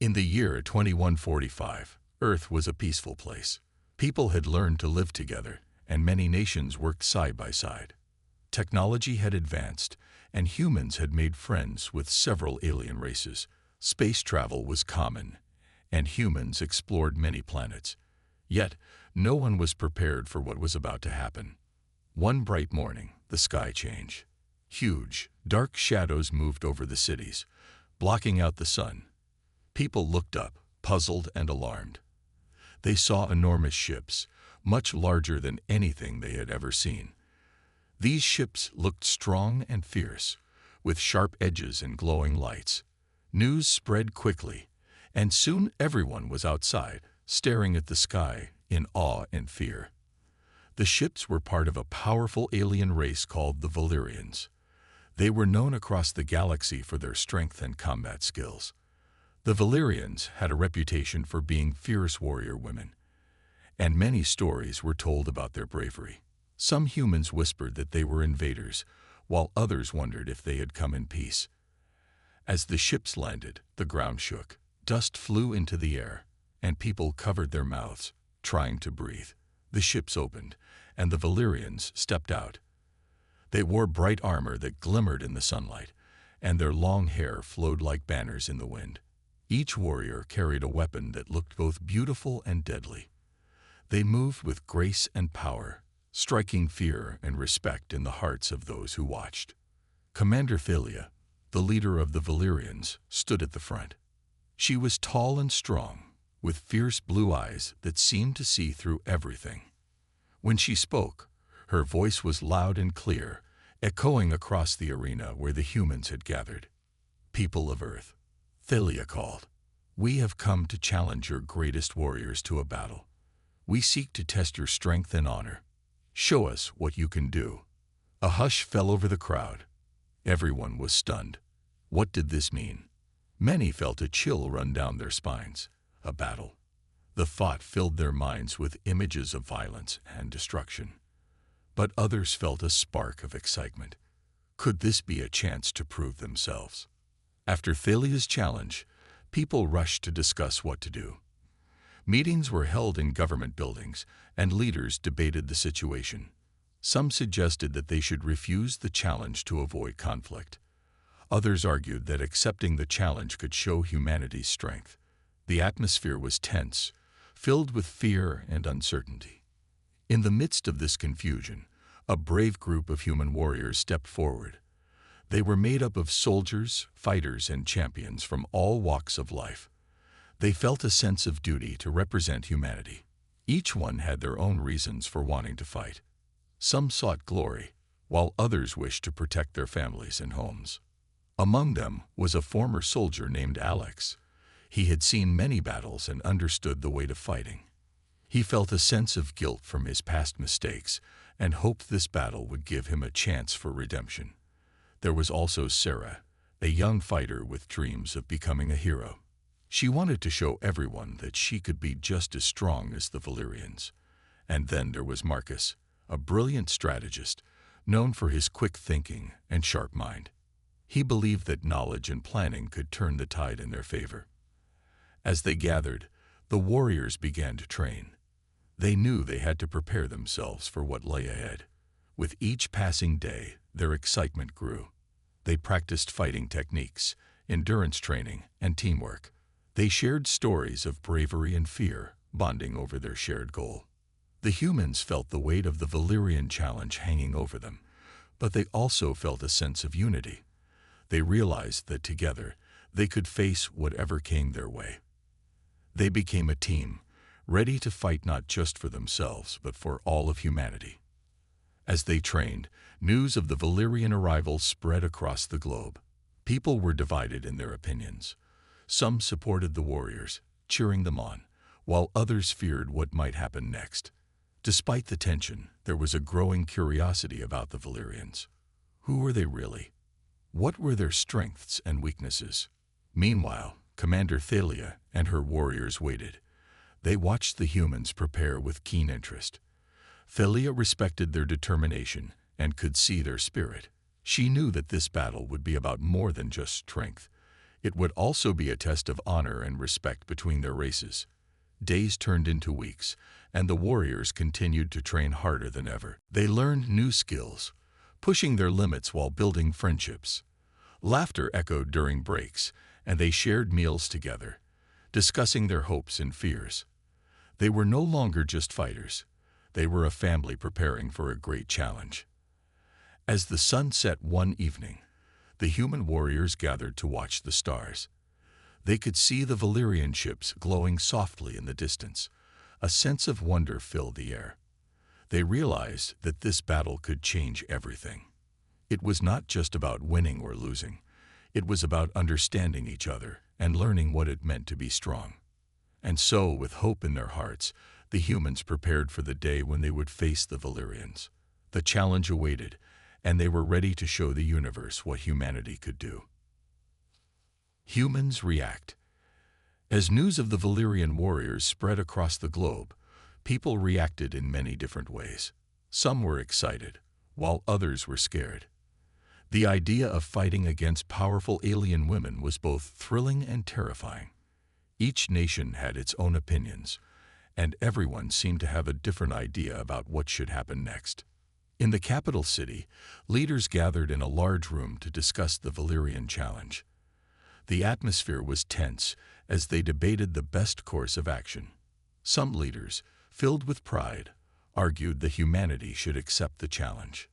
In the year 2145, Earth was a peaceful place. People had learned to live together, and many nations worked side by side. Technology had advanced, and humans had made friends with several alien races. Space travel was common, and humans explored many planets. Yet, no one was prepared for what was about to happen. One bright morning, the sky changed. Huge, dark shadows moved over the cities, blocking out the sun. People looked up, puzzled and alarmed. They saw enormous ships, much larger than anything they had ever seen. These ships looked strong and fierce, with sharp edges and glowing lights. News spread quickly, and soon everyone was outside, staring at the sky in awe and fear. The ships were part of a powerful alien race called the Valyrians. They were known across the galaxy for their strength and combat skills. The Valyrians had a reputation for being fierce warrior women, and many stories were told about their bravery. Some humans whispered that they were invaders, while others wondered if they had come in peace. As the ships landed, the ground shook. Dust flew into the air, and people covered their mouths, trying to breathe. The ships opened, and the Valyrians stepped out. They wore bright armor that glimmered in the sunlight, and their long hair flowed like banners in the wind. Each warrior carried a weapon that looked both beautiful and deadly. They moved with grace and power, striking fear and respect in the hearts of those who watched. Commander Thalia, the leader of the Valyrians, stood at the front. She was tall and strong, with fierce blue eyes that seemed to see through everything. When she spoke, her voice was loud and clear, echoing across the arena where the humans had gathered. "People of Earth," Thalia called, "we have come to challenge your greatest warriors to a battle. We seek to test your strength and honor. Show us what you can do." A hush fell over the crowd. Everyone was stunned. What did this mean? Many felt a chill run down their spines. A battle. The thought filled their minds with images of violence and destruction. But others felt a spark of excitement. Could this be a chance to prove themselves? After Thalia's challenge, people rushed to discuss what to do. Meetings were held in government buildings, and leaders debated the situation. Some suggested that they should refuse the challenge to avoid conflict. Others argued that accepting the challenge could show humanity's strength. The atmosphere was tense, filled with fear and uncertainty. In the midst of this confusion, a brave group of human warriors stepped forward. They were made up of soldiers, fighters, and champions from all walks of life. They felt a sense of duty to represent humanity. Each one had their own reasons for wanting to fight. Some sought glory, while others wished to protect their families and homes. Among them was a former soldier named Alex. He had seen many battles and understood the weight of fighting. He felt a sense of guilt from his past mistakes and hoped this battle would give him a chance for redemption. There was also Sarah, a young fighter with dreams of becoming a hero. She wanted to show everyone that she could be just as strong as the Valyrians. And then there was Marcus, a brilliant strategist, known for his quick thinking and sharp mind. He believed that knowledge and planning could turn the tide in their favor. As they gathered, the warriors began to train. They knew they had to prepare themselves for what lay ahead. With each passing day, their excitement grew. They practiced fighting techniques, endurance training, and teamwork. They shared stories of bravery and fear, bonding over their shared goal. The humans felt the weight of the Valyrian challenge hanging over them, but they also felt a sense of unity. They realized that together, they could face whatever came their way. They became a team, ready to fight not just for themselves, but for all of humanity. As they trained, news of the Valyrian arrival spread across the globe. People were divided in their opinions. Some supported the warriors, cheering them on, while others feared what might happen next. Despite the tension, there was a growing curiosity about the Valyrians. Who were they really? What were their strengths and weaknesses? Meanwhile, Commander Thalia and her warriors waited. They watched the humans prepare with keen interest. Thalia respected their determination and could see their spirit. She knew that this battle would be about more than just strength. It would also be a test of honor and respect between their races. Days turned into weeks, and the warriors continued to train harder than ever. They learned new skills, pushing their limits while building friendships. Laughter echoed during breaks, and they shared meals together, discussing their hopes and fears. They were no longer just fighters. They were a family preparing for a great challenge. As the sun set one evening, the human warriors gathered to watch the stars. They could see the Valyrian ships glowing softly in the distance. A sense of wonder filled the air. They realized that this battle could change everything. It was not just about winning or losing. It was about understanding each other and learning what it meant to be strong. And so, with hope in their hearts, the humans prepared for the day when they would face the Valyrians. The challenge awaited, and they were ready to show the universe what humanity could do. Humans react. As news of the Valyrian warriors spread across the globe, people reacted in many different ways. Some were excited, while others were scared. The idea of fighting against powerful alien women was both thrilling and terrifying. Each nation had its own opinions, and everyone seemed to have a different idea about what should happen next. In the capital city, leaders gathered in a large room to discuss the Valyrian challenge. The atmosphere was tense as they debated the best course of action. Some leaders, filled with pride, argued that humanity should accept the challenge.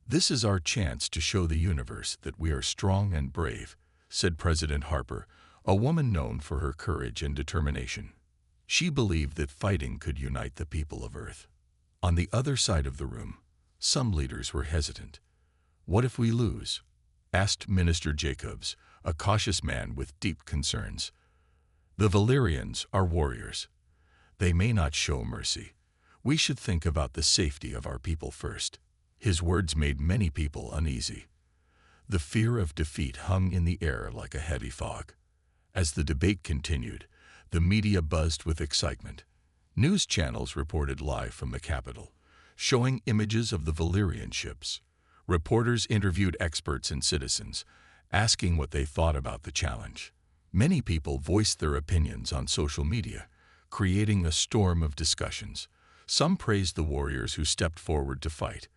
"This is our chance to show the universe that we are strong and brave," said President Harper, a woman known for her courage and determination. She believed that fighting could unite the people of Earth. On the other side of the room, some leaders were hesitant. "What if we lose?" asked Minister Jacobs, a cautious man with deep concerns. "The Valyrians are warriors. They may not show mercy. We should think about the safety of our people first." His words made many people uneasy. The fear of defeat hung in the air like a heavy fog. As the debate continued, the media buzzed with excitement. News channels reported live from the capital, showing images of the Valyrian ships. Reporters interviewed experts and citizens, asking what they thought about the challenge. Many people voiced their opinions on social media, creating a storm of discussions. Some praised the warriors who stepped forward to fight,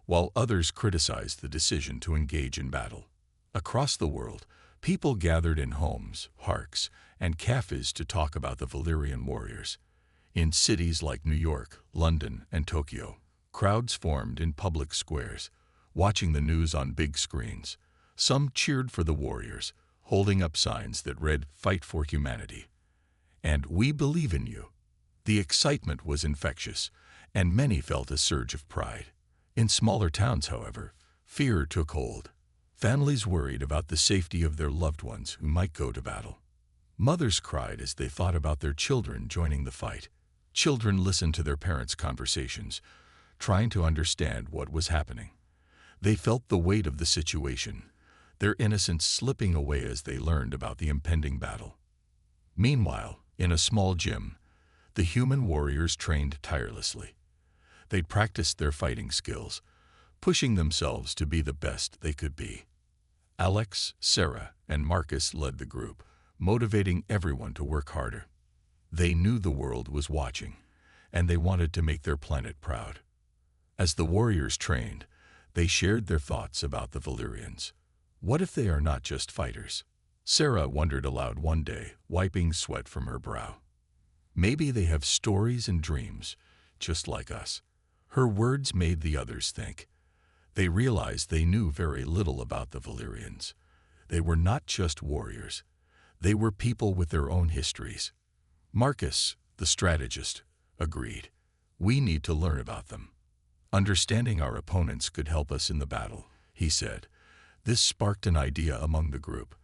while others criticized the decision to engage in battle. Across the world, people gathered in homes, parks, and cafes to talk about the Valyrian warriors. In cities like New York, London, and Tokyo, crowds formed in public squares, watching the news on big screens. Some cheered for the warriors, holding up signs that read, "Fight for humanity," and "We believe in you." The excitement was infectious, and many felt a surge of pride. In smaller towns, however, fear took hold. Families worried about the safety of their loved ones who might go to battle. Mothers cried as they thought about their children joining the fight. Children listened to their parents' conversations, trying to understand what was happening. They felt the weight of the situation, their innocence slipping away as they learned about the impending battle. Meanwhile, in a small gym, the human warriors trained tirelessly. They practiced their fighting skills, pushing themselves to be the best they could be. Alex, Sarah, and Marcus led the group, motivating everyone to work harder. They knew the world was watching, and they wanted to make their planet proud. As the warriors trained, they shared their thoughts about the Valyrians. What if they are not just fighters? Sarah wondered aloud one day, wiping sweat from her brow. Maybe they have stories and dreams, just like us. Her words made the others think. They realized they knew very little about the Valyrians. They were not just warriors. They were people with their own histories. Marcus, the strategist, agreed. "We need to learn about them. Understanding our opponents could help us in the battle," he said. This sparked an idea among the group.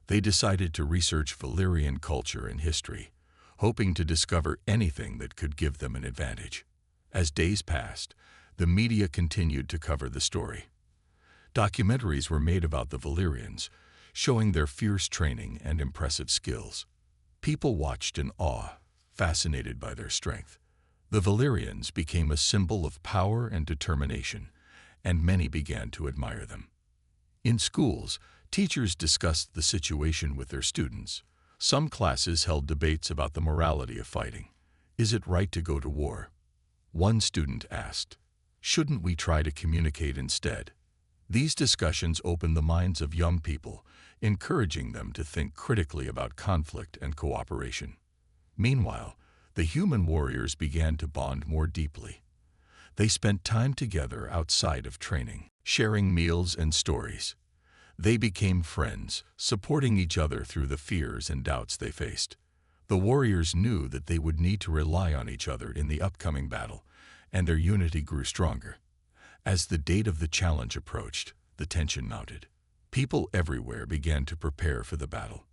They decided to research Valyrian culture and history, hoping to discover anything that could give them an advantage. As days passed, the media continued to cover the story. Documentaries were made about the Valyrians, showing their fierce training and impressive skills. People watched in awe, fascinated by their strength. The Valyrians became a symbol of power and determination, and many began to admire them. In schools, Teachers discussed the situation with their students. Some classes held debates about the morality of fighting. Is it right to go to war? One student asked, shouldn't we try to communicate instead? These discussions opened the minds of young people, encouraging them to think critically about conflict and cooperation. Meanwhile, the human warriors began to bond more deeply. They spent time together outside of training, sharing meals and stories. They became friends, supporting each other through the fears and doubts they faced. The warriors knew that they would need to rely on each other in the upcoming battle, and their unity grew stronger. As the date of the challenge approached, the tension mounted. People everywhere began to prepare for the battle.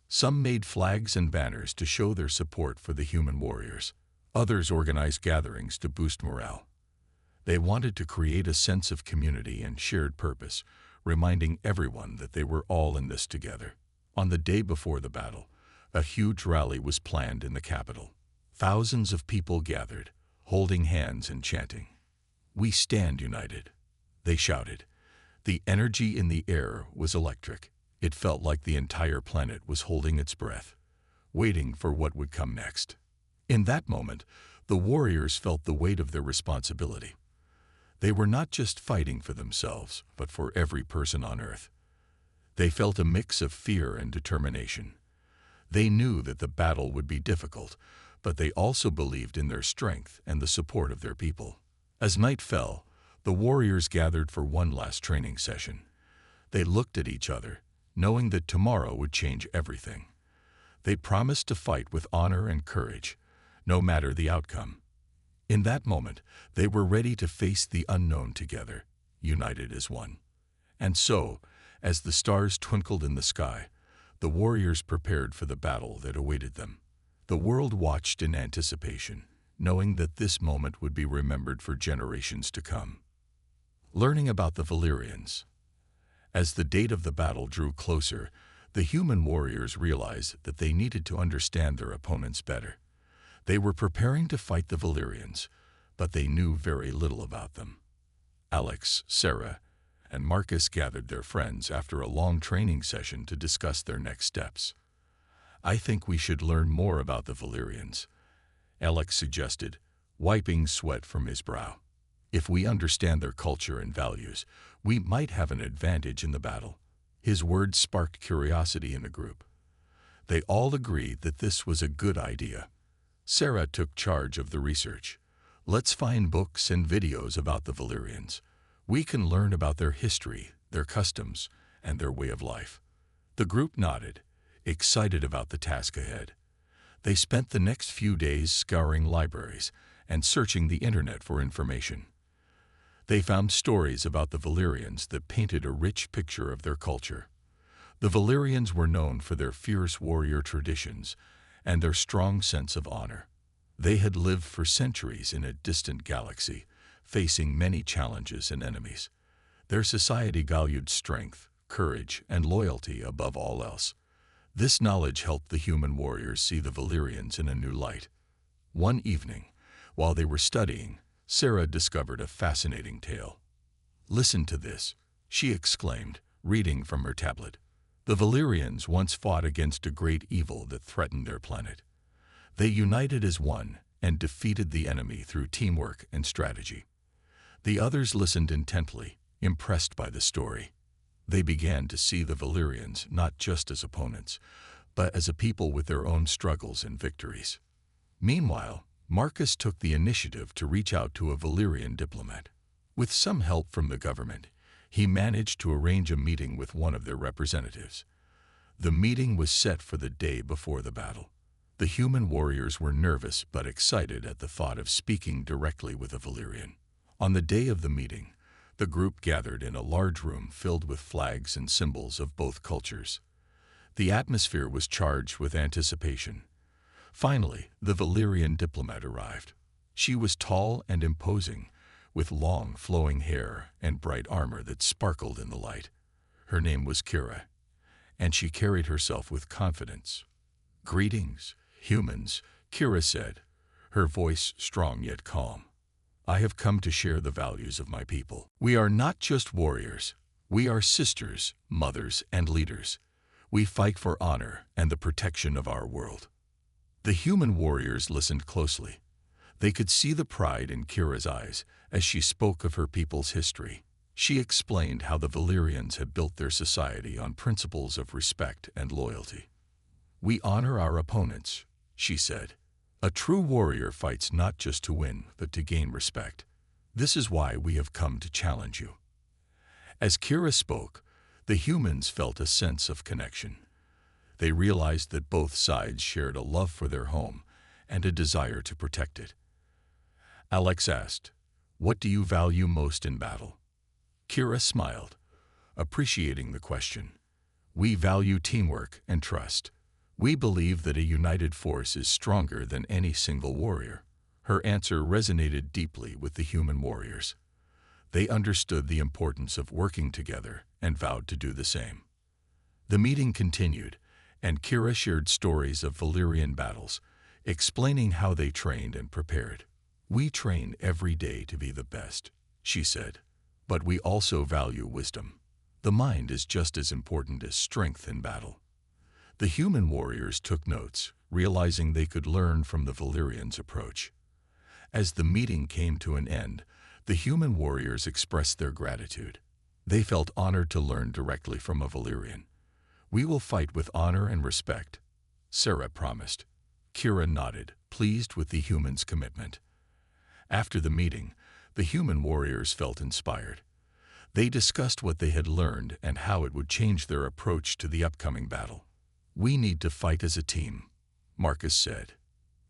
Some made flags and banners to show their support for the human warriors. Others organized gatherings to boost morale. They wanted to create a sense of community and shared purpose, reminding everyone that they were all in this together. On the day before the battle, a huge rally was planned in the capital. Thousands of people gathered, holding hands and chanting. "We stand united," they shouted. The energy in the air was electric. It felt like the entire planet was holding its breath, waiting for what would come next. In that moment, the warriors felt the weight of their responsibility. They were not just fighting for themselves, but for every person on Earth. They felt a mix of fear and determination. They knew that the battle would be difficult, but they also believed in their strength and the support of their people. As night fell, the warriors gathered for one last training session. They looked at each other, knowing that tomorrow would change everything. They promised to fight with honor and courage, no matter the outcome. In that moment, they were ready to face the unknown together, united as one. And so, as the stars twinkled in the sky, the warriors prepared for the battle that awaited them. The world watched in anticipation, knowing that this moment would be remembered for generations to come. Learning about the Valyrians. As the date of the battle drew closer, the human warriors realized that they needed to understand their opponents better. They were preparing to fight the Valyrians, but they knew very little about them. Alex, Sarah, and Marcus gathered their friends after a long training session to discuss their next steps. "I think we should learn more about the Valyrians," Alex suggested, wiping sweat from his brow. "If we understand their culture and values, we might have an advantage in the battle." His words sparked curiosity in the group. They all agreed that this was a good idea. Sarah took charge of the research. "Let's find books and videos about the Valyrians. We can learn about their history, their customs, and their way of life." The group nodded, excited about the task ahead. They spent the next few days scouring libraries and searching the internet for information. They found stories about the Valyrians that painted a rich picture of their culture. The Valyrians were known for their fierce warrior traditions and their strong sense of honor. They had lived for centuries in a distant galaxy, facing many challenges and enemies. Their society valued strength, courage, and loyalty above all else. This knowledge helped the human warriors see the Valyrians in a new light. One evening, while they were studying, Sarah discovered a fascinating tale. "Listen to this," she exclaimed, reading from her tablet. "The Valyrians once fought against a great evil that threatened their planet. They united as one and defeated the enemy through teamwork and strategy." The others listened intently, impressed by the story. They began to see the Valyrians not just as opponents, but as a people with their own struggles and victories. Meanwhile, Marcus took the initiative to reach out to a Valyrian diplomat. With some help from the government, he managed to arrange a meeting with one of their representatives. The meeting was set for the day before the battle. The human warriors were nervous but excited at the thought of speaking directly with a Valyrian. On the day of the meeting, the group gathered in a large room filled with flags and symbols of both cultures. The atmosphere was charged with anticipation. Finally, the Valyrian diplomat arrived. She was tall and imposing, with long, flowing hair and bright armor that sparkled in the light. Her name was Kira, and she carried herself with confidence. "Greetings, humans," Kira said, her voice strong yet calm. "I have come to share the values of my people. We are not just warriors. We are sisters, mothers, and leaders. We fight for honor and the protection of our world." The human warriors listened closely. They could see the pride in Kira's eyes as she spoke of her people's history. She explained how the Valyrians had built their society on principles of respect and loyalty. "We honor our opponents," she said. "A true warrior fights not just to win, but to gain respect. This is why we have come to challenge you." As Kira spoke, the humans felt a sense of connection. They realized that both sides shared a love for their home and a desire to protect it. Alex asked, "What do you value most in battle?" Kira smiled, appreciating the question. "We value teamwork and trust. We believe that a united force is stronger than any single warrior." Her answer resonated deeply with the human warriors. They understood the importance of working together and vowed to do the same. The meeting continued, and Kira shared stories of Valyrian battles, explaining how they trained and prepared. "We train every day to be the best," she said. "But we also value wisdom. The mind is just as important as strength in battle." The human warriors took notes, realizing they could learn from the Valyrians' approach. As the meeting came to an end, the human warriors expressed their gratitude. They felt honored to learn directly from a Valyrian. "We will fight with honor and respect," Sarah promised. Kira nodded, pleased with the humans' commitment. After the meeting, the human warriors felt inspired. They discussed what they had learned and how it would change their approach to the upcoming battle. "We need to fight as a team," Marcus said.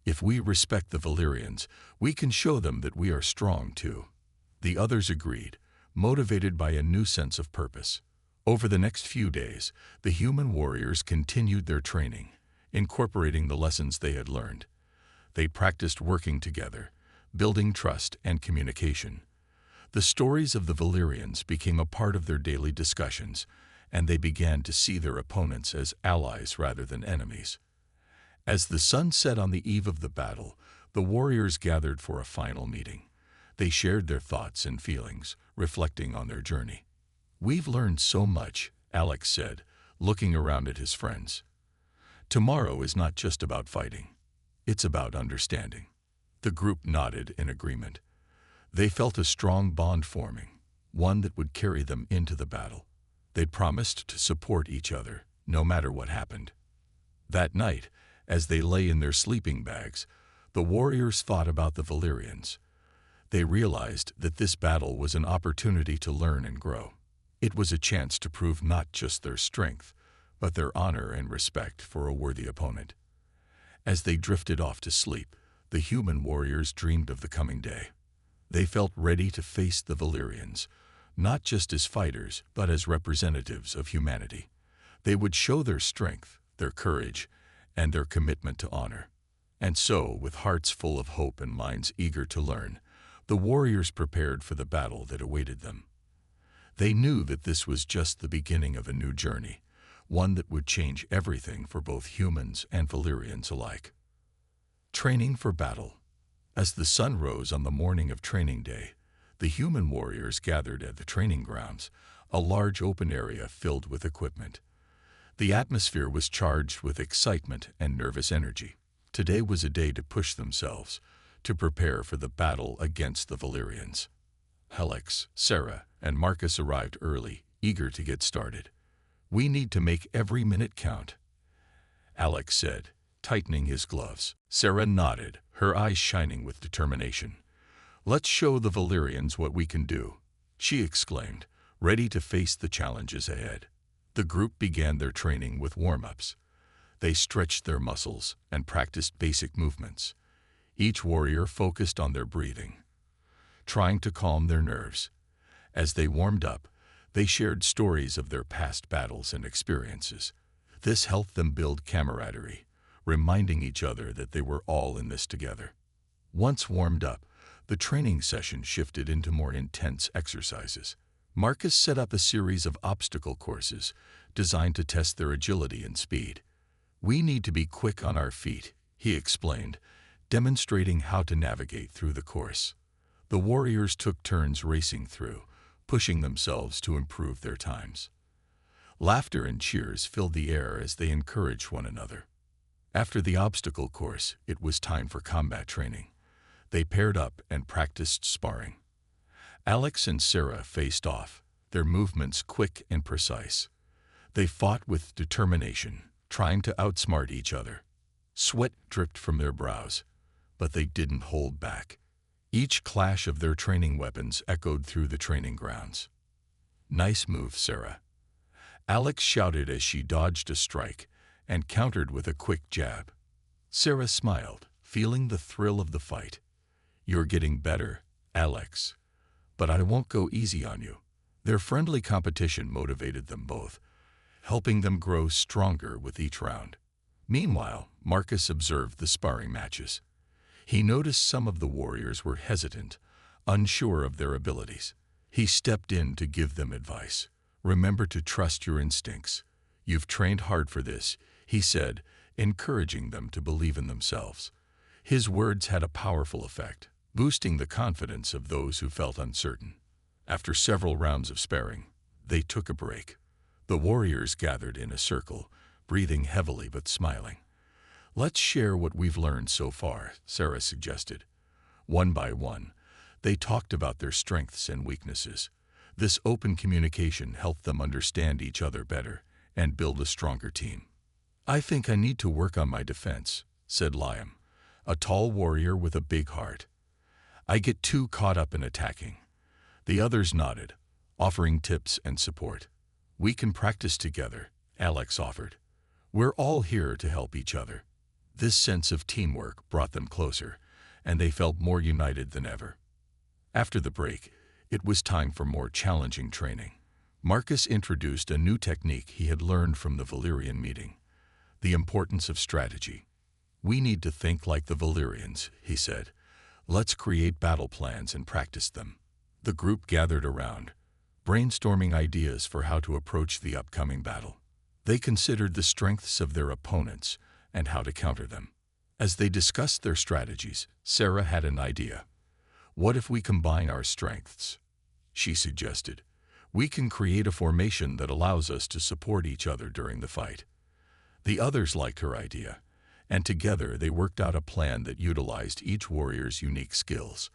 "If we respect the Valyrians, we can show them that we are strong too." The others agreed, motivated by a new sense of purpose. Over the next few days, the human warriors continued their training, incorporating the lessons they had learned. They practiced working together, building trust and communication. The stories of the Valyrians became a part of their daily discussions, and they began to see their opponents as allies rather than enemies. As the sun set on the eve of the battle, the warriors gathered for a final meeting. They shared their thoughts and feelings, reflecting on their journey. "We've learned so much," Alex said, looking around at his friends. "Tomorrow is not just about fighting. It's about understanding." The group nodded in agreement. They felt a strong bond forming, one that would carry them into the battle. They promised to support each other, no matter what happened. That night, as they lay in their sleeping bags, the warriors thought about the Valyrians. They realized that this battle was an opportunity to learn and grow. It was a chance to prove not just their strength, but their honor and respect for a worthy opponent. As they drifted off to sleep, the human warriors dreamed of the coming day. They felt ready to face the Valyrians, not just as fighters, but as representatives of humanity. They would show their strength, their courage, and their commitment to honor. And so, with hearts full of hope and minds eager to learn, the warriors prepared for the battle that awaited them. They knew that this was just the beginning of a new journey, one that would change everything for both humans and Valyrians alike. Training for battle. As the sun rose on the morning of training day, the human warriors gathered at the training grounds, a large open area filled with equipment. The atmosphere was charged with excitement and nervous energy. Today was a day to push themselves, to prepare for the battle against the Valyrians. Alex, Sarah, and Marcus arrived early, eager to get started. "We need to make every minute count," Alex said, tightening his gloves. Sarah nodded, her eyes shining with determination. "Let's show the Valyrians what we can do," she exclaimed, ready to face the challenges ahead. The group began their training with warm-ups. They stretched their muscles and practiced basic movements. Each warrior focused on their breathing, trying to calm their nerves. As they warmed up, they shared stories of their past battles and experiences. This helped them build camaraderie, reminding each other that they were all in this together. Once warmed up, the training session shifted into more intense exercises. Marcus set up a series of obstacle courses designed to test their agility and speed. "We need to be quick on our feet," he explained, demonstrating how to navigate through the course. The warriors took turns racing through, pushing themselves to improve their times. Laughter and cheers filled the air as they encouraged one another. After the obstacle course, it was time for combat training. They paired up and practiced sparring. Alex and Sarah faced off, their movements quick and precise. They fought with determination, trying to outsmart each other. Sweat dripped from their brows, but they didn't hold back. Each clash of their training weapons echoed through the training grounds. "Nice move, Sarah," Alex shouted as she dodged a strike and countered with a quick jab. Sarah smiled, feeling the thrill of the fight. "You're getting better, Alex, but I won't go easy on you." Their friendly competition motivated them both, helping them grow stronger with each round. Meanwhile, Marcus observed the sparring matches. He noticed some of the warriors were hesitant, unsure of their abilities. He stepped in to give them advice. "Remember to trust your instincts. You've trained hard for this," he said, encouraging them to believe in themselves. His words had a powerful effect, boosting the confidence of those who felt uncertain. After several rounds of sparring, they took a break. The warriors gathered in a circle, breathing heavily but smiling. "Let's share what we've learned so far," Sarah suggested. One by one, they talked about their strengths and weaknesses. This open communication helped them understand each other better and build a stronger team. "I think I need to work on my defense," said Liam, a tall warrior with a big heart. "I get too caught up in attacking." The others nodded, offering tips and support. "We can practice together," Alex offered. "We're all here to help each other." This sense of teamwork brought them closer, and they felt more united than ever. After the break, it was time for more challenging training. Marcus introduced a new technique he had learned from the Valyrian meeting: the importance of strategy. "We need to think like the Valyrians," he said. "Let's create battle plans and practice them." The group gathered around, brainstorming ideas for how to approach the upcoming battle. They considered the strengths of their opponents and how to counter them. As they discussed their strategies, Sarah had an idea. "What if we combine our strengths?" she suggested. "We can create a formation that allows us to support each other during the fight." The others liked her idea, and together they worked out a plan that utilized each warrior's unique skills.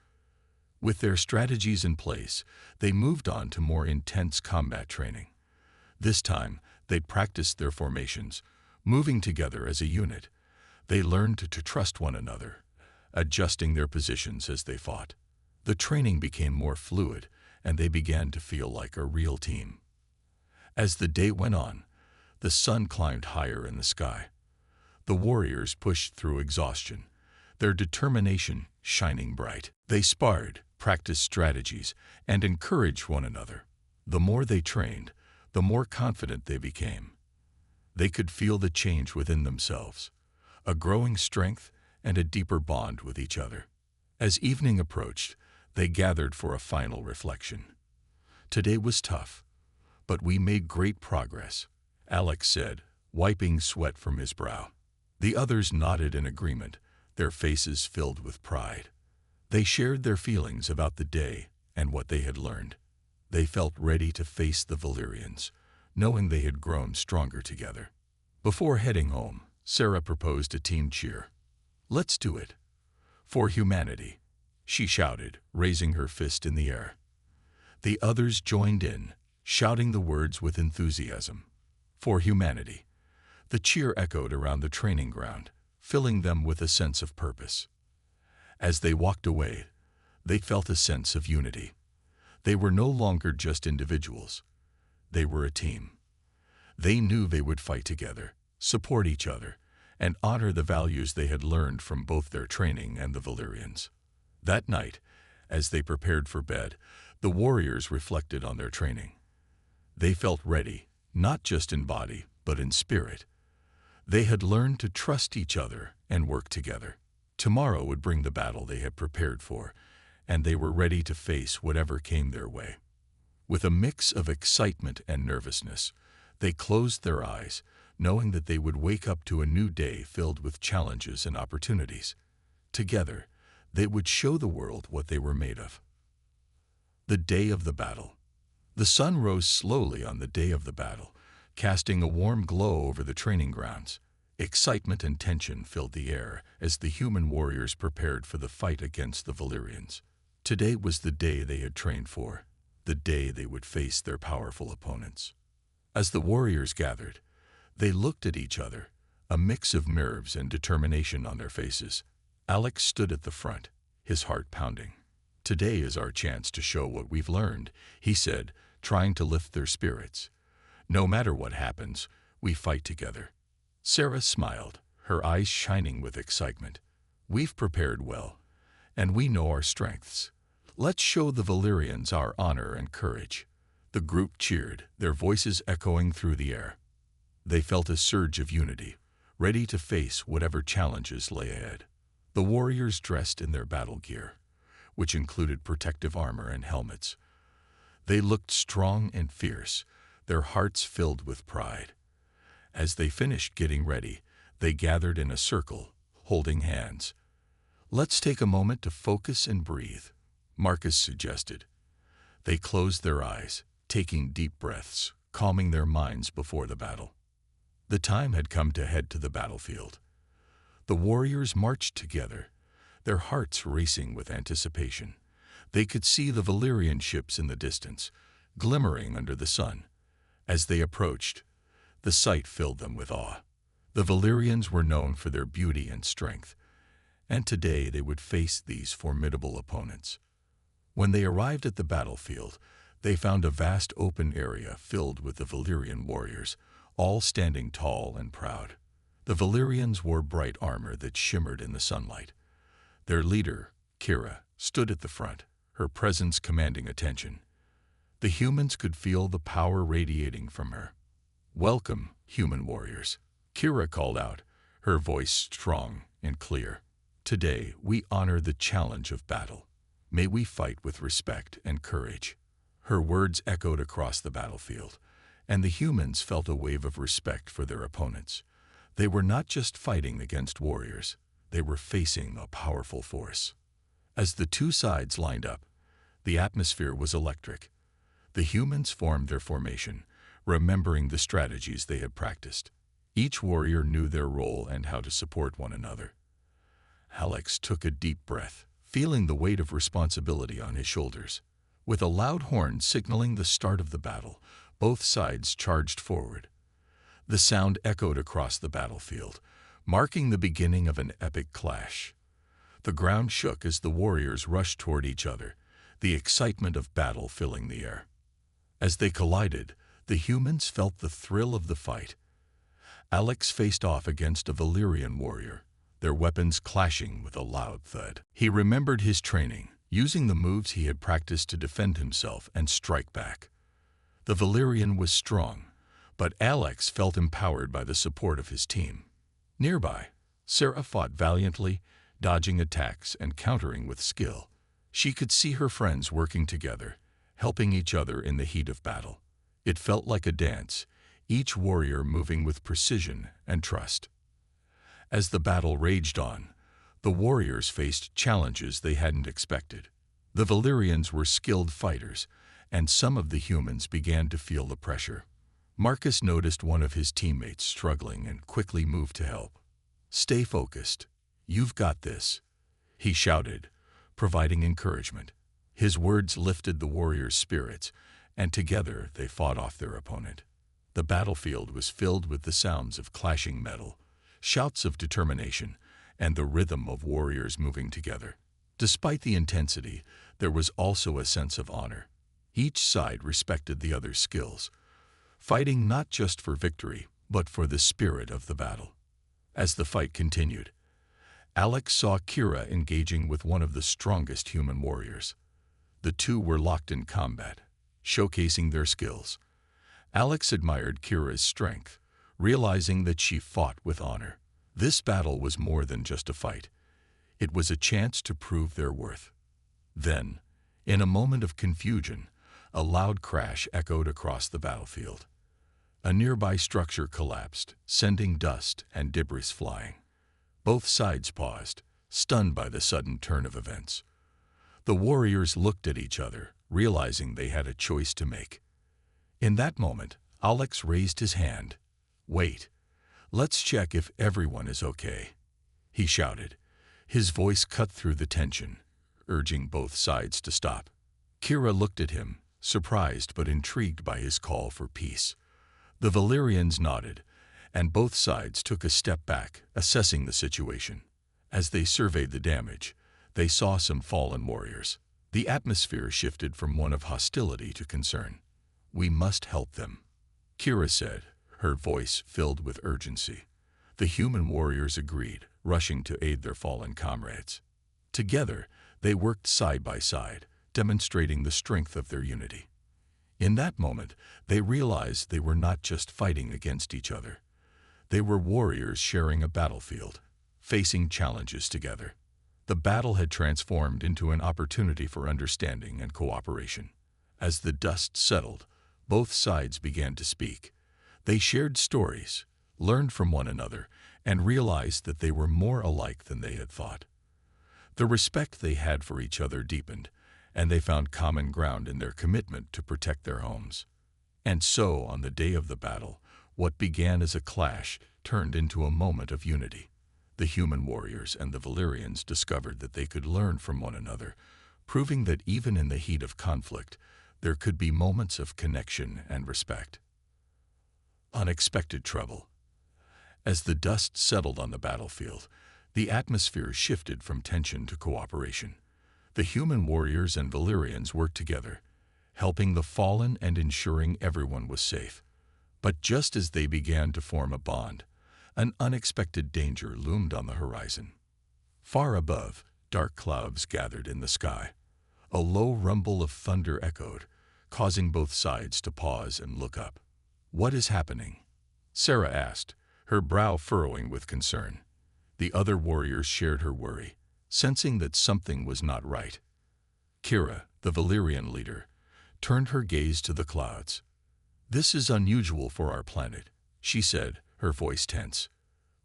With their strategies in place, they moved on to more intense combat training. This time, they practiced their formations, moving together as a unit. They learned to trust one another, adjusting their positions as they fought. The training became more fluid, and they began to feel like a real team. As the day went on, the sun climbed higher in the sky. The warriors pushed through exhaustion, their determination shining bright. They sparred, practiced strategies, and encouraged one another. The more they trained, the more confident they became. They could feel the change within themselves, a growing strength and a deeper bond with each other. As evening approached, they gathered for a final reflection. "Today was tough, but we made great progress," Alex said, wiping sweat from his brow. The others nodded in agreement, their faces filled with pride. They shared their feelings about the day and what they had learned. They felt ready to face the Valyrians, knowing they had grown stronger together. Before heading home, Sarah proposed a team cheer. "Let's do it. For humanity," she shouted, raising her fist in the air. The others joined in, shouting the words with enthusiasm. "For humanity." The cheer echoed around the training ground, filling them with a sense of purpose. As they walked away, they felt a sense of unity. They were no longer just individuals. They were a team. They knew they would fight together, support each other, and honor the values they had learned from both their training and the Valyrians. That night, as they prepared for bed, the warriors reflected on their training. They felt ready, not just in body, but in spirit. They had learned to trust each other and work together. Tomorrow would bring the battle they had prepared for, and they were ready to face whatever came their way. With a mix of excitement and nervousness, they closed their eyes, knowing that they would wake up to a new day filled with challenges and opportunities. Together, they would show the world what they were made of. The day of the battle. The sun rose slowly on the day of the battle, casting a warm glow over the training grounds. Excitement and tension filled the air as the human warriors prepared for the fight against the Valyrians. Today was the day they had trained for, the day they would face their powerful opponents. As the warriors gathered, they looked at each other, a mix of nerves and determination on their faces. Alex stood at the front, his heart pounding. "Today is our chance to show what we've learned," he said, trying to lift their spirits. "No matter what happens, we fight together." Sarah smiled, her eyes shining with excitement. "We've prepared well, and we know our strengths. Let's show the Valyrians our honor and courage." The group cheered, their voices echoing through the air. They felt a surge of unity, ready to face whatever challenges lay ahead. The warriors dressed in their battle gear, which included protective armor and helmets. They looked strong and fierce, their hearts filled with pride. As they finished getting ready, they gathered in a circle, holding hands. "Let's take a moment to focus and breathe," Marcus suggested. They closed their eyes, taking deep breaths, calming their minds before the battle. The time had come to head to the battlefield. The warriors marched together, their hearts racing with anticipation. They could see the Valyrian ships in the distance, glimmering under the sun. As they approached, the sight filled them with awe. The Valyrians were known for their beauty and strength, and today they would face these formidable opponents. When they arrived at the battlefield, they found a vast open area filled with the Valyrian warriors, all standing tall and proud. The Valyrians wore bright armor that shimmered in the sunlight. Their leader, Kira, stood at the front, her presence commanding attention. The humans could feel the power radiating from her. "Welcome, human warriors," Kira called out, her voice strong and clear. "Today we honor the challenge of battle. May we fight with respect and courage." Her words echoed across the battlefield, and the humans felt a wave of respect for their opponents. They were not just fighting against warriors, they were facing a powerful force. As the two sides lined up, the atmosphere was electric. The humans formed their formation, remembering the strategies they had practiced. Each warrior knew their role and how to support one another. Alex took a deep breath, feeling the weight of responsibility on his shoulders. With a loud horn signaling the start of the battle, both sides charged forward. The sound echoed across the battlefield, marking the beginning of an epic clash. The ground shook as the warriors rushed toward each other, the excitement of battle filling the air. As they collided, the humans felt the thrill of the fight. Alex faced off against a Valyrian warrior, their weapons clashing with a loud thud. He remembered his training, using the moves he had practiced to defend himself and strike back. The Valyrian was strong, but Alex felt empowered by the support of his team. Nearby, Sarah fought valiantly, dodging attacks and countering with skill. She could see her friends working together, helping each other in the heat of battle. It felt like a dance, each warrior moving with precision and trust. As the battle raged on, the warriors faced challenges they hadn't expected. The Valyrians were skilled fighters, and some of the humans began to feel the pressure. Marcus noticed one of his teammates struggling and quickly moved to help. "Stay focused. You've got this," he shouted, providing encouragement. His words lifted the warriors' spirits, and together they fought off their opponent. The battlefield was filled with the sounds of clashing metal, shouts of determination, and the rhythm of warriors moving together. Despite the intensity, there was also a sense of honor. Each side respected the other's skills, fighting not just for victory, but for the spirit of the battle. As the fight continued, Alex saw Kira engaging with one of the strongest human warriors. The two were locked in combat, showcasing their skills. Alex admired Kira's strength, realizing that she fought with honor. This battle was more than just a fight. It was a chance to prove their worth. Then, in a moment of confusion, a loud crash echoed across the battlefield. A nearby structure collapsed, sending dust and debris flying. Both sides paused, stunned by the sudden turn of events. The warriors looked at each other, realizing they had a choice to make. In that moment, Alex raised his hand. "Wait, let's check if everyone is okay," he shouted. His voice cut through the tension, urging both sides to stop. Kira looked at him, surprised but intrigued by his call for peace. The Valyrians nodded, and both sides took a step back, assessing the situation. As they surveyed the damage, they saw some fallen warriors. The atmosphere shifted from one of hostility to concern. "We must help them," Kira said, her voice filled with urgency. The human warriors agreed, rushing to aid their fallen comrades. Together, they worked side by side, demonstrating the strength of their unity. In that moment, they realized they were not just fighting against each other. They were warriors sharing a battlefield, facing challenges together. The battle had transformed into an opportunity for understanding and cooperation. As the dust settled, both sides began to speak. They shared stories, learned from one another, and realized that they were more alike than they had thought. The respect they had for each other deepened, and they found common ground in their commitment to protect their homes. And so, on the day of the battle, what began as a clash turned into a moment of unity. The human warriors and the Valyrians discovered that they could learn from one another, proving that even in the heat of conflict, there could be moments of connection and respect. Unexpected trouble. As the dust settled on the battlefield, the atmosphere shifted from tension to cooperation. The human warriors and Valyrians worked together, helping the fallen and ensuring everyone was safe. But just as they began to form a bond, an unexpected danger loomed on the horizon. Far above, dark clouds gathered in the sky. A low rumble of thunder echoed, causing both sides to pause and look up. "What is happening?" Sarah asked, her brow furrowing with concern. The other warriors shared her worry, sensing that something was not right. Kira, the Valyrian leader, turned her gaze to the clouds. "This is unusual for our planet," she said, her voice tense.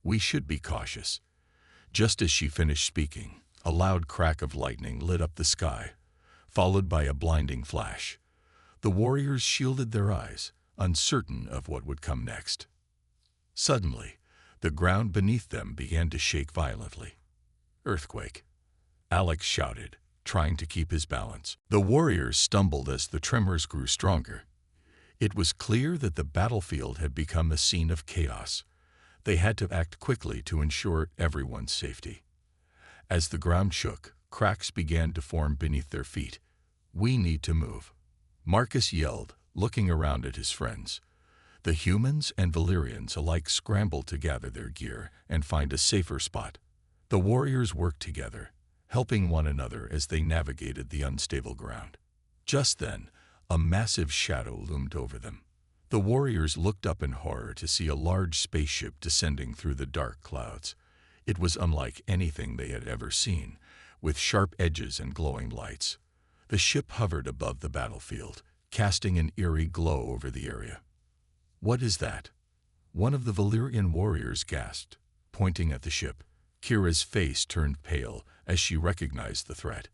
"We should be cautious." Just as she finished speaking, a loud crack of lightning lit up the sky, followed by a blinding flash. The warriors shielded their eyes, uncertain of what would come next. Suddenly, the ground beneath them began to shake violently. "Earthquake," Alex shouted, trying to keep his balance. The warriors stumbled as the tremors grew stronger. It was clear that the battlefield had become a scene of chaos. They had to act quickly to ensure everyone's safety. As the ground shook, cracks began to form beneath their feet. "We need to move," Marcus yelled, looking around at his friends. The humans and Valyrians alike scrambled to gather their gear and find a safer spot. The warriors worked together, helping one another as they navigated the unstable ground. Just then, a massive shadow loomed over them. The warriors looked up in horror to see a large spaceship descending through the dark clouds. It was unlike anything they had ever seen, with sharp edges and glowing lights. The ship hovered above the battlefield, casting an eerie glow over the area. "What is that?" one of the Valyrian warriors gasped, pointing at the ship. Kira's face turned pale as she recognized the threat.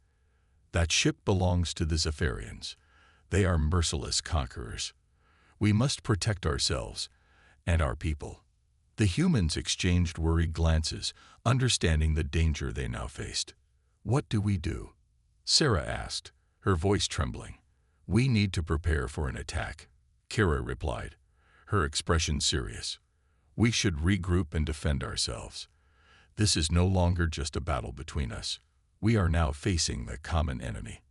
"That ship belongs to the Zephyrians. They are merciless conquerors. We must protect ourselves and our people." The humans exchanged worried glances, understanding the danger they now faced. "What do we do?" Sarah asked, her voice trembling. "We need to prepare for an attack," Kira replied, her expression serious. "We should regroup and defend ourselves. This is no longer just a battle between us. We are now facing the common enemy."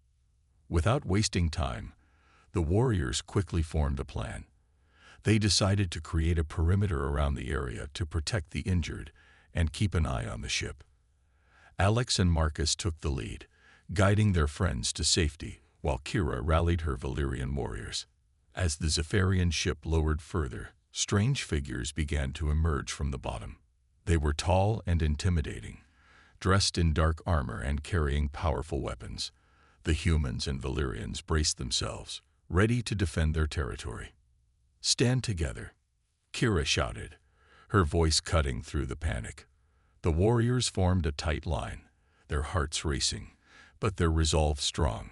Without wasting time, the warriors quickly formed a plan. They decided to create a perimeter around the area to protect the injured and keep an eye on the ship. Alex and Marcus took the lead, guiding their friends to safety, while Kira rallied her Valyrian warriors. As the Zephyrian ship lowered further, strange figures began to emerge from the bottom. They were tall and intimidating, dressed in dark armor and carrying powerful weapons. The humans and Valyrians braced themselves, ready to defend their territory. "Stand together," Kira shouted, her voice cutting through the panic. The warriors formed a tight line, their hearts racing, but their resolve strong.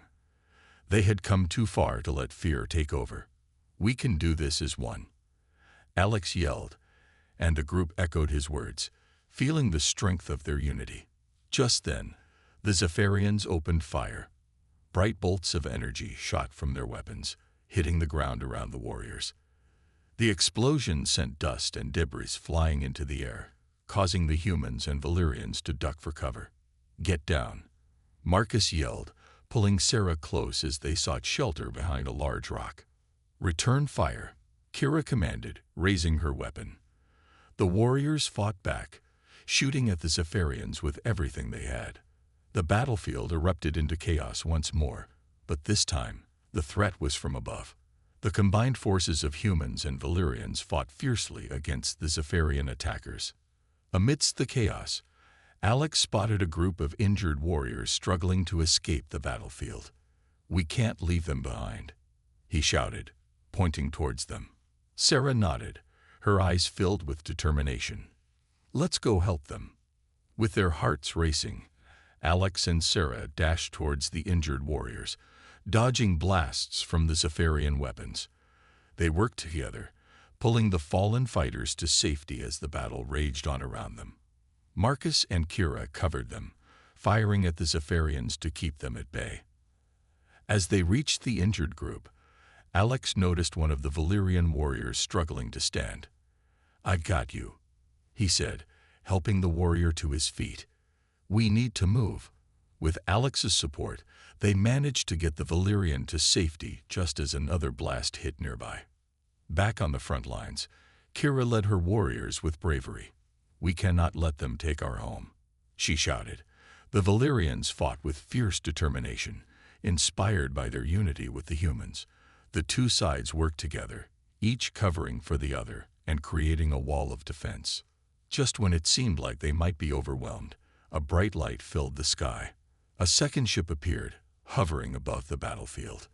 They had come too far to let fear take over. We can do this as one, Alex yelled, and the group echoed his words, feeling the strength of their unity. Just then, the Zephyrians opened fire. Bright bolts of energy shot from their weapons, hitting the ground around the warriors. The explosion sent dust and debris flying into the air, causing the humans and Valyrians to duck for cover. "Get down," Marcus yelled, pulling Sarah close as they sought shelter behind a large rock. "Return fire," Kira commanded, raising her weapon. The warriors fought back, shooting at the Zephyrians with everything they had. The battlefield erupted into chaos once more, but this time, the threat was from above. The combined forces of humans and Valyrians fought fiercely against the Zephyrian attackers. Amidst the chaos, Alex spotted a group of injured warriors struggling to escape the battlefield. "We can't leave them behind," he shouted, pointing towards them. Sarah nodded, her eyes filled with determination. "Let's go help them." With their hearts racing, Alex and Sarah dashed towards the injured warriors, dodging blasts from the Zephyrian weapons. They worked together, pulling the fallen fighters to safety as the battle raged on around them. Marcus and Kira covered them, firing at the Zephyrians to keep them at bay. As they reached the injured group, Alex noticed one of the Valyrian warriors struggling to stand. "I've got you," he said, helping the warrior to his feet. "We need to move." With Alex's support, they managed to get the Valyrian to safety just as another blast hit nearby. Back on the front lines, Kira led her warriors with bravery. "We cannot let them take our home," she shouted. The Valyrians fought with fierce determination, inspired by their unity with the humans. The two sides worked together, each covering for the other and creating a wall of defense. Just when it seemed like they might be overwhelmed, a bright light filled the sky. A second ship appeared, hovering above the battlefield.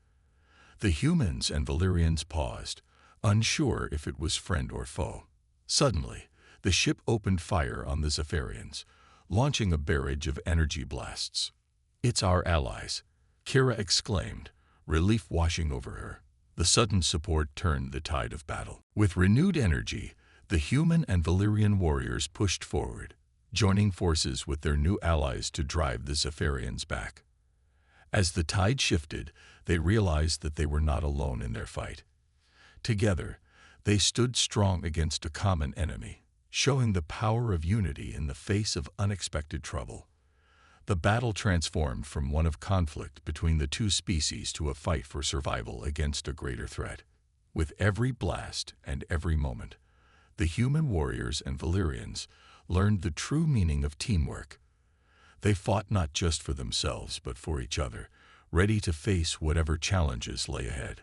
The humans and Valyrians paused, unsure if it was friend or foe. Suddenly, the ship opened fire on the Zephyrians, launching a barrage of energy blasts. "It's our allies," Kira exclaimed, relief washing over her. The sudden support turned the tide of battle. With renewed energy, the human and Valyrian warriors pushed forward, joining forces with their new allies to drive the Zephyrians back. As the tide shifted, they realized that they were not alone in their fight. Together, they stood strong against a common enemy, showing the power of unity in the face of unexpected trouble. The battle transformed from one of conflict between the two species to a fight for survival against a greater threat. With every blast and every moment, the human warriors and Valyrians learned the true meaning of teamwork. They fought not just for themselves but for each other, ready to face whatever challenges lay ahead.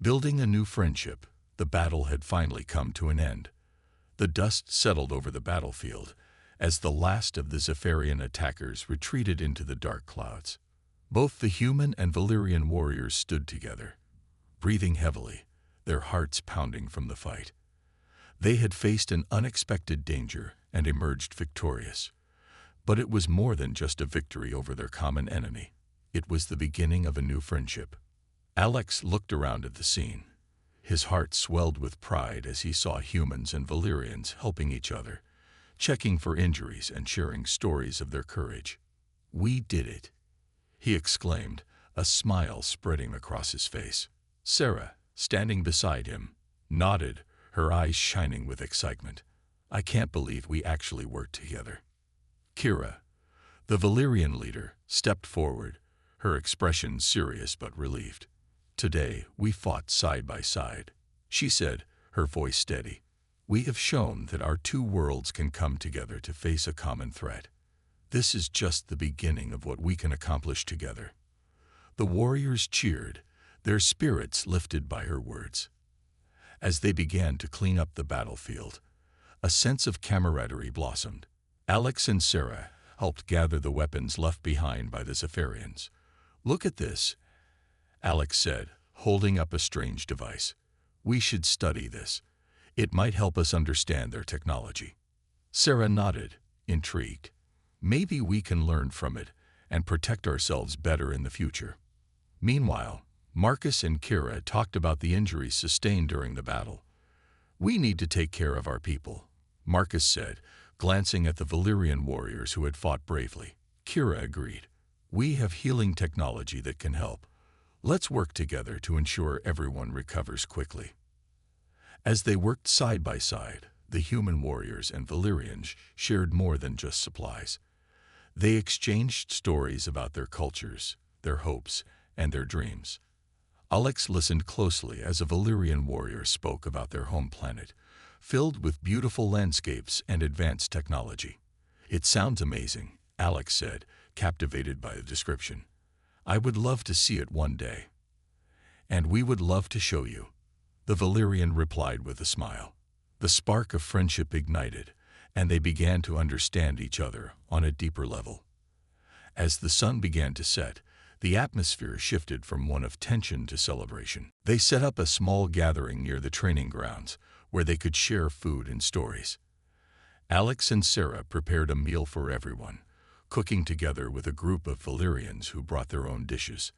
Building a new friendship, the battle had finally come to an end. The dust settled over the battlefield as the last of the Zephyrian attackers retreated into the dark clouds. Both the human and Valyrian warriors stood together, breathing heavily, their hearts pounding from the fight. They had faced an unexpected danger and emerged victorious. But it was more than just a victory over their common enemy. It was the beginning of a new friendship. Alex looked around at the scene. His heart swelled with pride as he saw humans and Valyrians helping each other, checking for injuries and sharing stories of their courage. "We did it," he exclaimed, a smile spreading across his face. Sarah, standing beside him, nodded, her eyes shining with excitement. "I can't believe we actually worked together." Kira, the Valyrian leader, stepped forward, her expression serious but relieved. "Today, we fought side by side," she said, her voice steady. "We have shown that our two worlds can come together to face a common threat. This is just the beginning of what we can accomplish together." The warriors cheered, their spirits lifted by her words. As they began to clean up the battlefield, a sense of camaraderie blossomed. Alex and Sarah helped gather the weapons left behind by the Zephyrians. "Look at this," Alex said, holding up a strange device. "We should study this. It might help us understand their technology." Sarah nodded, intrigued. "Maybe we can learn from it and protect ourselves better in the future." Meanwhile, Marcus and Kira talked about the injuries sustained during the battle. "We need to take care of our people," Marcus said, glancing at the Valyrian warriors who had fought bravely. Kira agreed. "We have healing technology that can help. Let's work together to ensure everyone recovers quickly." As they worked side by side, the human warriors and Valyrians shared more than just supplies. They exchanged stories about their cultures, their hopes, and their dreams. Alex listened closely as a Valyrian warrior spoke about their home planet, filled with beautiful landscapes and advanced technology. "It sounds amazing," Alex said, captivated by the description. "I would love to see it one day." "And we would love to show you," the Valyrian replied with a smile. The spark of friendship ignited, and they began to understand each other on a deeper level. As the sun began to set, the atmosphere shifted from one of tension to celebration. They set up a small gathering near the training grounds, where they could share food and stories. Alex and Sarah prepared a meal for everyone, cooking together with a group of Valyrians who brought their own dishes.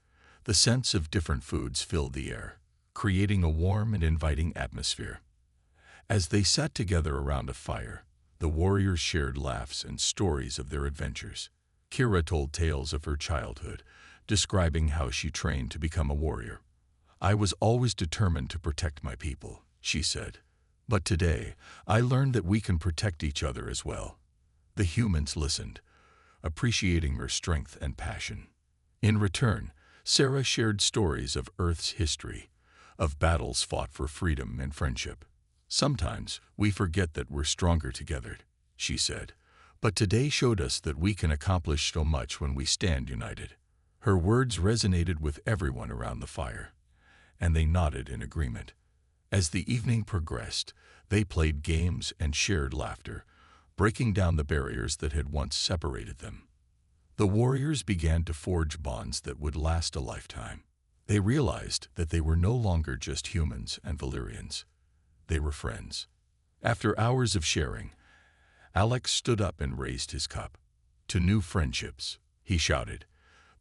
The scents of different foods filled the air, creating a warm and inviting atmosphere. As they sat together around a fire, the warriors shared laughs and stories of their adventures. Kira told tales of her childhood, describing how she trained to become a warrior. "I was always determined to protect my people," she said. "But today, I learned that we can protect each other as well." The humans listened, appreciating her strength and passion. In return, Sarah shared stories of Earth's history, of battles fought for freedom and friendship. "Sometimes we forget that we're stronger together," she said, "but today showed us that we can accomplish so much when we stand united." Her words resonated with everyone around the fire, and they nodded in agreement. As the evening progressed, they played games and shared laughter, breaking down the barriers that had once separated them. The warriors began to forge bonds that would last a lifetime. They realized that they were no longer just humans and Valyrians. They were friends. After hours of sharing, Alex stood up and raised his cup. "To new friendships," he shouted.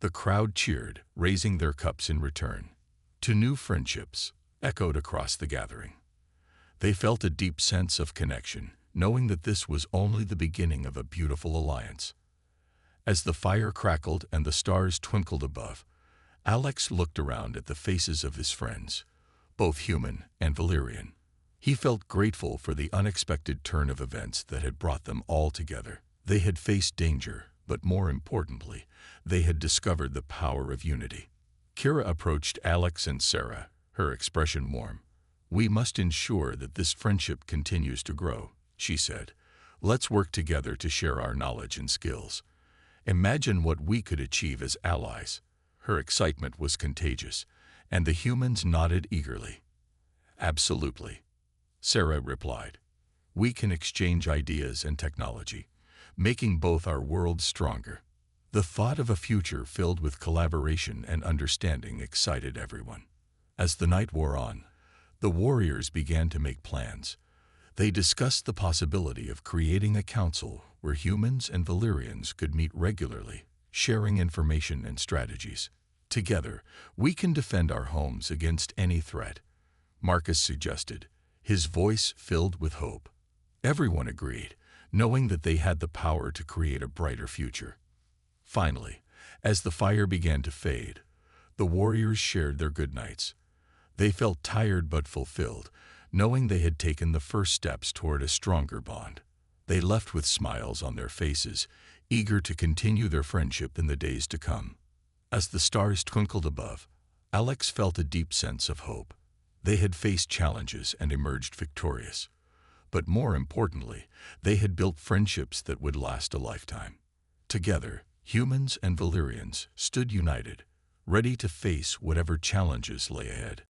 The crowd cheered, raising their cups in return. "To new friendships," echoed across the gathering. They felt a deep sense of connection, knowing that this was only the beginning of a beautiful alliance. As the fire crackled and the stars twinkled above, Alex looked around at the faces of his friends, both human and Valyrian. He felt grateful for the unexpected turn of events that had brought them all together. They had faced danger, but more importantly, they had discovered the power of unity. Kira approached Alex and Sarah, her expression warm. "We must ensure that this friendship continues to grow," she said. "Let's work together to share our knowledge and skills. Imagine what we could achieve as allies." Her excitement was contagious, and the humans nodded eagerly. "Absolutely," Sarah replied. "We can exchange ideas and technology, making both our worlds stronger." The thought of a future filled with collaboration and understanding excited everyone. As the night wore on, the warriors began to make plans. They discussed the possibility of creating a council where humans and Valyrians could meet regularly, sharing information and strategies. "Together, we can defend our homes against any threat," Marcus suggested, his voice filled with hope. Everyone agreed, knowing that they had the power to create a brighter future. Finally, as the fire began to fade, the warriors shared their goodnights. They felt tired but fulfilled, knowing they had taken the first steps toward a stronger bond. They left with smiles on their faces, eager to continue their friendship in the days to come. As the stars twinkled above, Alex felt a deep sense of hope. They had faced challenges and emerged victorious. But more importantly, they had built friendships that would last a lifetime. Together, humans and Valyrians stood united, ready to face whatever challenges lay ahead.